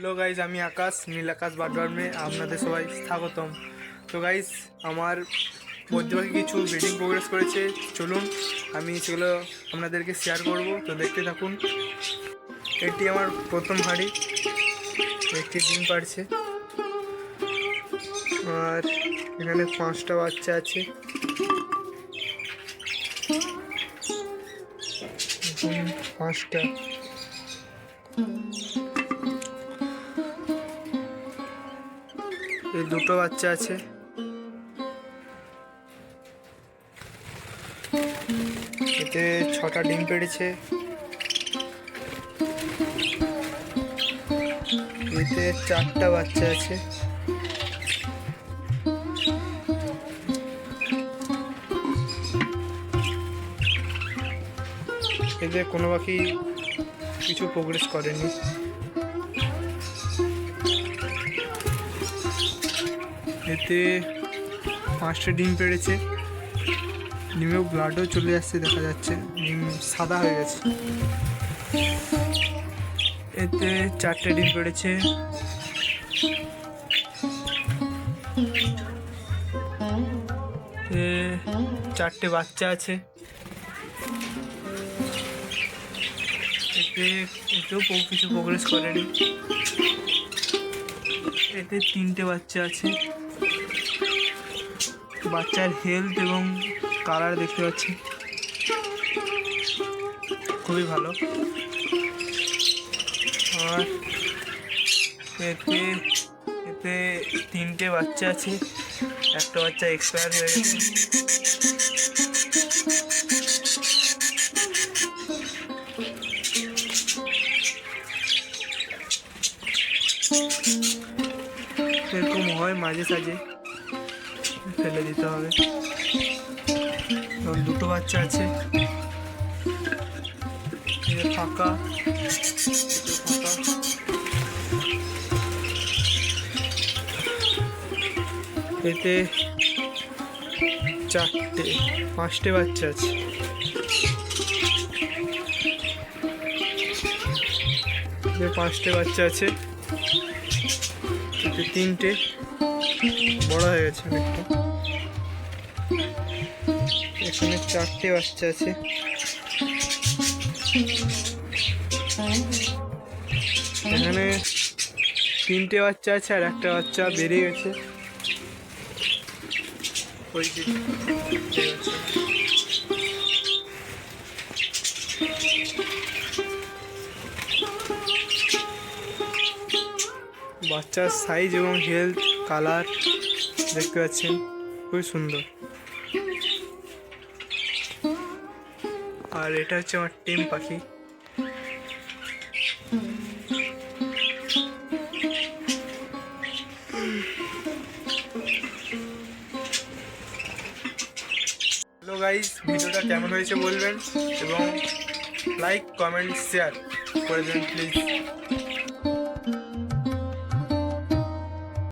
Hello guys, আমি আকাশ, নীল আকাশ bird ফার্মে আপনাদের সবাই স্বাগতম। তো গাইজ, আমার মধ্যে কিছু ব্রিডিং প্রোগ্রেস করেছে, চলুন আমি সেগুলো আপনাদেরকে শেয়ার করব। তো দেখতে থাকুন। এটি আমার প্রথম হাঁড়ি, একটি ডিম পাড়ছে, আর এখানে 5টা বাচ্চা আছে। এখন 5টা, এই 2টো বাচ্চা আছে। এতে 6টা ডিম পেড়েছে। এতে 4টা বাচ্চা আছে। এতে কোনো পাখি কিছু প্রোগ্রেস করেনি। এতে 5টা ডিম পেড়েছে। ডিমেও ব্লাডও চলে আসছে, দেখা যাচ্ছে ডিম সাদা হয়ে গেছে। এতে 4টে ডিম পেড়েছে। এতে 4টে বাচ্চা আছে। এতেও কিছু প্রোগ্রেস করেনি। এতে 3টে বাচ্চা আছে। বাচ্চার হেলথ এবং কালার দেখতে পাচ্ছি খুবই ভালো। আর এতে 3টে বাচ্চা আছে। একটা বাচ্চা এক্সপায়ার হয়ে গেছে। এরকম হয় মাঝে সাঝে, ফেলে দিতে হবে। 2টো বাচ্চা আছে। ফাঁকা, এতে 5টে বাচ্চা আছে। এতে 5টে বাচ্চা আছে। এতে 3টে বড় হয়ে গেছে অনেকটা। এখানে 4টে বাচ্চা আছে। এখানে 3টে বাচ্চা আছে, আর একটা বাচ্চা বেরিয়ে গেছে। বাচ্চার সাইজ এবং হেলথ, কালার দেখতে পাচ্ছেন খুবই সুন্দর। আর এটা হচ্ছে আমার টিম পাখি। হ্যালো গাইস, ভিডিওটা কেমন হয়েছে বলবেন এবং লাইক, কমেন্ট, শেয়ার করে দেবেন প্লিজ।